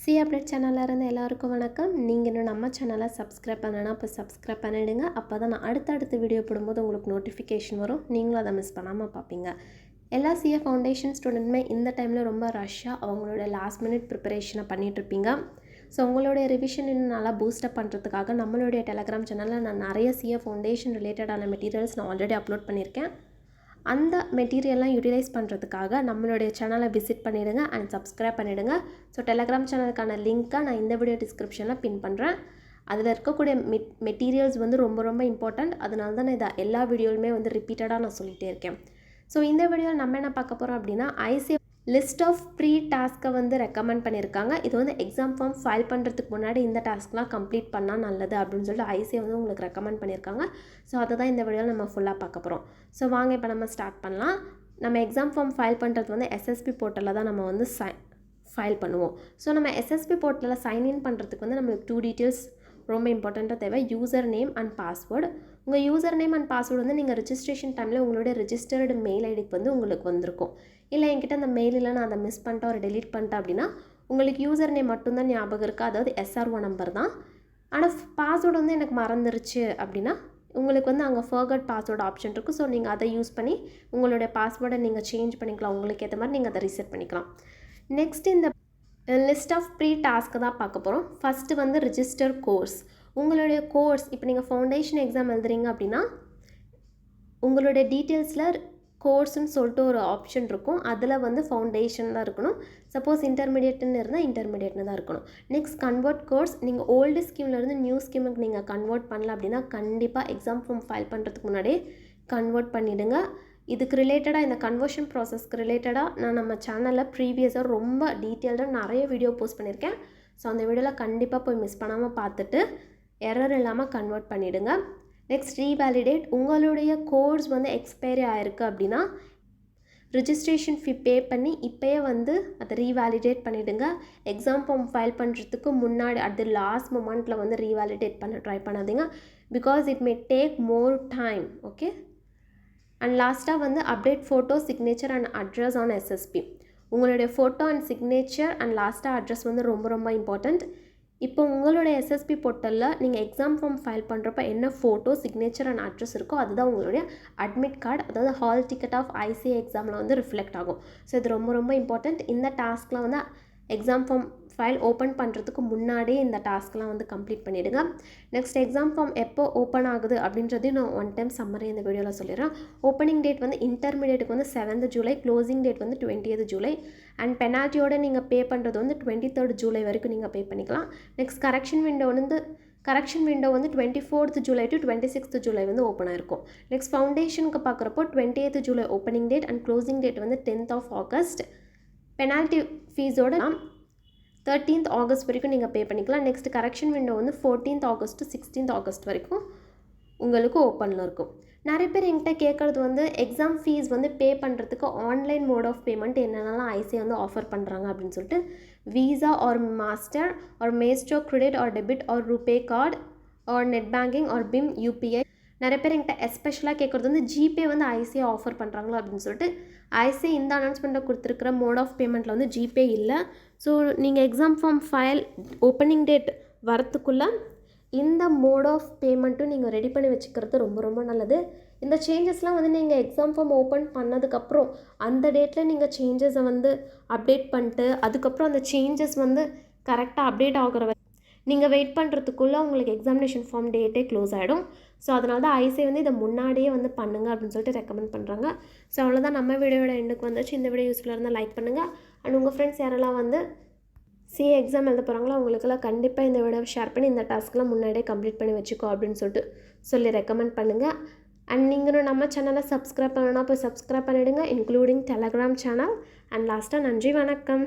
C update சேனலில் இருந்து எல்லாருக்கும் வணக்கம். நீங்கள் இன்னும் நம்ம சேனலை சப்ஸ்கிரைப் பண்ணனா இப்போ சப்ஸ்கிரைப் பண்ணிவிடுங்க. அப்போ தான் நான் அடுத்தடுத்த வீடியோ போடும்போது உங்களுக்கு நோட்டிஃபிகேஷன் வரும். நீங்களும் அதை மிஸ் பண்ணாமல் பார்ப்பீங்க. எல்லா சிஏ ஃபவுண்டேஷன் ஸ்டூடெண்ட்டுமே இந்த டைமில் ரொம்ப ரஷ்ஷாக அவங்களோட லாஸ்ட் மினிட் ப்ரிப்பரேஷனை பண்ணிகிட்ருப்பீங்க. ஸோ உங்களுடைய ரிவிஷன் இன்னும் நல்லா பூஸ்டப் பண்ணுறதுக்காக நம்மளுடைய டெலகிராம் சேனலில் நான் நிறைய சிஏ ஃபவுண்டேஷன் ரிலேட்டடான மெட்டீரியல்ஸ் நான் ஆல்ரெடி அப்லோட் பண்ணியிருக்கேன். அந்த மெட்டீரியல்லாம் யூட்டிலைஸ் பண்ணுறதுக்காக நம்மளுடைய சேனலை விசிட் பண்ணிவிடுங்க அண்ட் சப்ஸ்கிரைப் பண்ணிவிடுங்க. ஸோ டெலகிராம் சேனலுக்கான லிங்க்கை நான் இந்த வீடியோ டிஸ்கிரிப்ஷனில் பின் பண்ணுறேன். அதில் இருக்கக்கூடிய மெட்டீரியல்ஸ் வந்து ரொம்ப இம்பார்ட்டண்ட். அதனால தான் நான் இதை எல்லா வீடியோலுமே வந்து ரிப்பீட்டடாக நான் சொல்லிகிட்டே இருக்கேன். ஸோ இந்த வீடியோவில் நம்ம என்ன பார்க்க போகிறோம் அப்படின்னா, ஐசி லிஸ்ட் ஆஃப் ப்ரீ டாஸ்க்கை வந்து ரெக்கமெண்ட் பண்ணியிருக்காங்க. இது வந்து எக்ஸாம் ஃபார்ம் ஃபைல் பண்ணுறதுக்கு முன்னாடி இந்த டாஸ்க்லாம் கம்ப்ளீட் பண்ணால் நல்லது அப்படின்னு சொல்லிட்டு ஐசியை வந்து உங்களுக்கு ரெக்கமெண்ட் பண்ணியிருக்காங்க. ஸோ அதை தான் இந்த வீடியோவில் நம்ம ஃபுல்லாக பார்க்க போகிறோம். ஸோ வாங்க இப்போ நம்ம ஸ்டார்ட் பண்ணலாம். நம்ம எக்ஸாம் ஃபார்ம் ஃபைல் பண்ணுறது வந்து எஸ்எஸ்பி போர்ட்டலில் தான் நம்ம வந்து ஃபைல் பண்ணுவோம். ஸோ நம்ம எஸ்எஸ்பி போர்ட்டலில் சைன்இன் பண்ணுறதுக்கு வந்து நம்மளுக்கு 2 டீட்டெயில்ஸ் ரொம்ப இம்பார்ட்டண்ட்டாக தேவை. User name and password. உங்கள் யூசர் நேம் அண்ட் பாஸ்வேர்டு வந்து நீங்கள் ரிஜிஸ்ட்ரேஷன் டைமில் உங்களுடைய ரிஜிஸ்டர்டு மெயில் ஐடிக்கு வந்து உங்களுக்கு வந்திருக்கும். இல்லை என்கிட்ட அந்த மெயிலில் நான் அதை மிஸ் பண்ணிட்டேன் ஒரு டெலீட் பண்ணிட்டேன் அப்படின்னா உங்களுக்கு யூசர் நேம் மட்டும்தான் ஞாபகம் இருக்குது, அதாவது SRO நம்பர் தான். ஆனால் பாஸ்வேர்டு வந்து எனக்கு மறந்துருச்சு அப்படின்னா உங்களுக்கு வந்து அங்கே ஃபர்கட் பாஸ்வேர்டு ஆப்ஷன் இருக்குது. ஸோ நீங்கள் அதை யூஸ் பண்ணி உங்களுடைய பாஸ்வேர்டை நீங்கள் சேஞ்ச் பண்ணிக்கலாம். உங்களுக்கு ஏற்ற மாதிரி நீங்கள் அதை ரீசெட் பண்ணிக்கலாம். நெக்ஸ்ட் இந்த லிஸ்ட் ஆஃப் ப்ரீ டாஸ்க்கு தான் பார்க்க போகிறோம். ஃபஸ்ட்டு வந்து ரிஜிஸ்டர் கோர்ஸ். உங்களுடைய கோர்ஸ் இப்போ நீங்கள் ஃபவுண்டேஷன் எக்ஸாம் எழுதுறீங்க அப்படின்னா உங்களுடைய டீட்டெயில்ஸில் கோர்ஸ்ன்னு சொல்லிட்டு ஒரு ஆப்ஷன் இருக்கும். அதில் வந்து ஃபவுண்டேஷன் தான் இருக்கணும். சப்போஸ் இன்டர்மீடியட்னு இருந்தால் இன்டர்மீடியட்னு தான் இருக்கணும். Next convert course. நீங்கள் ஓல்டு ஸ்கீம்லேருந்து நியூ ஸ்கீமுக்கு நீங்கள் கன்வெர்ட் பண்ணல அப்படின்னா கண்டிப்பாக எக்ஸாம் ஃபார்ம் ஃபைல் பண்ணுறதுக்கு முன்னாடியே கன்வெர்ட் பண்ணிவிடுங்க. இதுக்கு ரிலேட்டடாக இந்த கன்வர்ஷன் ப்ராசஸ்க்கு ரிலேட்டடாக நான் நம்ம சேனலில் ப்ரீவியஸாக ரொம்ப டீட்டெயில்டாக நிறைய வீடியோ போஸ்ட் பண்ணியிருக்கேன். ஸோ அந்த வீடியோவில் கண்டிப்பாக போய் மிஸ் பண்ணாமல் பார்த்துட்டு எரர் இல்லாமல் கன்வெர்ட் பண்ணிவிடுங்க. நெக்ஸ்ட் ரீவேலிடேட். உங்களுடைய கோர்ஸ் வந்து எக்ஸ்பைரி ஆகிருக்கு அப்படின்னா ரிஜிஸ்ட்ரேஷன் ஃபீ பே பண்ணி இப்போயே வந்து அதை ரீவேலிடேட் பண்ணிவிடுங்க. எக்ஸாம் ஃபார்ம் ஃபைல் பண்ணுறதுக்கு முன்னாடி அது லாஸ்ட் மொமெண்ட்டில் வந்து ரீவேலிடேட் பண்ண ட்ரை பண்ணாதீங்க. Because it may take more time. Okay. And லாஸ்ட்டாக வந்து update photo, signature and address on SSP. உங்களுடைய ஃபோட்டோ அண்ட் சிக்னேச்சர் அண்ட் லாஸ்ட்டாக அட்ரஸ் வந்து ரொம்ப இம்பார்ட்டண்ட். இப்போ உங்களுடைய SSP போர்ட்டலில் நீங்கள் எக்ஸாம் ஃபார்ம் ஃபைல் பண்ணுறப்ப என்ன ஃபோட்டோ, சிக்னேச்சர் அண்ட் அட்ரஸ் இருக்கோ அதுதான் உங்களுடைய அட்மிட் கார்டு, அதாவது ஹால் டிக்கெட் ஆஃப் ICA எக்ஸாமில் வந்து ரிஃப்ளெக்ட் ஆகும். ஸோ இது ரொம்ப இம்பார்ட்டண்ட். இந்த டாஸ்க்லாம் வந்து எக்ஸாம் ஃபார்ம் ஃபைல் ஓப்பன் பண்ணுறதுக்கு முன்னாடியே இந்த டாஸ்க்லாம் வந்து கம்ப்ளீட் பண்ணிவிடுங்க. நெக்ஸ்ட் எக்ஸாம் ஃபார்ம் எப்போ ஓப்பன் ஆகுது அப்படின்றதையும் நான் ஒன் டைம் சம்மரி இந்த வீடியோவில் சொல்லிடுறேன். ஓப்பனிங் டேட் வந்து இன்டர்மீடியட்டுக்கு வந்து 7th ஜூலை, க்ளோசிங் டேட் வந்து 20th ஜூலை. அண்ட் பெனால்ட்டியோடு நீங்கள் பே பண்ணுறது வந்து 23rd ஜூலை வரைக்கும் நீங்கள் பே பண்ணிக்கலாம். நெக்ஸ்ட் கரெக்ஷன் விண்டோ வந்து 24th July to 26th July வந்து ஓப்பன் ஆயிருக்கும். நெக்ஸ்ட் ஃபவுண்டேஷனுக்கு பார்க்குறப்போ 20th July opening date and closing date வந்து 10th August. Penalty ஃபீஸோட 13th August வரைக்கும் நீங்கள் பே பண்ணிக்கலாம். நெக்ஸ்ட் கரெக்ஷன் விண்டோ வந்து 14th August to 16th August வரைக்கும் உங்களுக்கு ஓப்பனில் இருக்கும். நிறைய பேர் என்கிட்ட கேட்குறது வந்து எக்ஸாம் ஃபீஸ் வந்து பே பண்ணுறதுக்கு ஆன்லைன் மோட் ஆஃப் பேமெண்ட் என்னென்னலாம் ஐசிஐ வந்து ஆஃபர் பண்ணுறாங்க அப்படின்னு சொல்லிட்டு visa or master or maestro credit or debit or RuPay card or net banking or BHIM UPI. நிறைய பேர் என்கிட்ட எஸ்பெஷலாக கேட்குறது வந்து ஜிபே வந்து ஐசிஐ ஆஃபர் பண்ணுறாங்களா அப்படின்னு சொல்லிட்டு. ஐசிஐ இந்த அனௌன்ஸ்மெண்ட்டை கொடுத்துருக்கிற மோட் ஆஃப் பேமெண்ட்டில் வந்து ஜிபே இல்லை. ஸோ நீங்கள் exam form file opening date வரத்துக்குள்ளே இந்த மோட் ஆஃப் பேமெண்ட்டும் நீங்கள் ரெடி பண்ணி வச்சுக்கிறது ரொம்ப நல்லது. இந்த சேஞ்சஸ்லாம் வந்து நீங்கள் எக்ஸாம் ஃபார்ம் ஓப்பன் பண்ணதுக்கப்புறம் அந்த டேட்டில் நீங்கள் சேஞ்சஸை வந்து அப்டேட் பண்ணிட்டு அதுக்கப்புறம் அந்த சேஞ்சஸ் வந்து கரெக்டாக அப்டேட் ஆகிற நீங்கள் வெயிட் பண்ணுறதுக்குள்ளே உங்களுக்கு எக்ஸாமினேஷன் ஃபார்ம் டேட்டே க்ளோஸ் ஆகிடும். ஸோ அதனால தான் ஐசிஐ வந்து இதை முன்னாடியே வந்து பண்ணுங்கள் அப்படின்னு சொல்லிட்டு ரெக்கமெண்ட் பண்ணுறாங்க. ஸோ அவ்வளோதான், நம்ம வீடியோட எண்டுக்கு வந்துச்சு. இந்த வீடியோ யூஸ்ஃபுல்லாக இருந்தால் லைக் பண்ணுங்கள். அண்ட் உங்கள் ஃப்ரெண்ட்ஸ் யாரெல்லாம் வந்து சிஏ எக்ஸாம் எழுத போகிறாங்களோ அவங்களுக்கெல்லாம் கண்டிப்பாக இந்த வீடியோ ஷேர் பண்ணி இந்த டாஸ்க்லாம் முன்னாடியே கம்ப்ளீட் பண்ணி வச்சுக்கோ அப்படின்னு சொல்லி ரெக்கமெண்ட் பண்ணுங்கள். அண்ட் நீங்களும் நம்ம சேனலை சப்ஸ்கிரைப் பண்ணணும்னா போய் சப்ஸ்கிரைப் பண்ணிவிடுங்க, இன்க்ளூடிங் டெலகிராம் சேனல். அண்ட் லாஸ்ட்டாக நன்றி, வணக்கம்.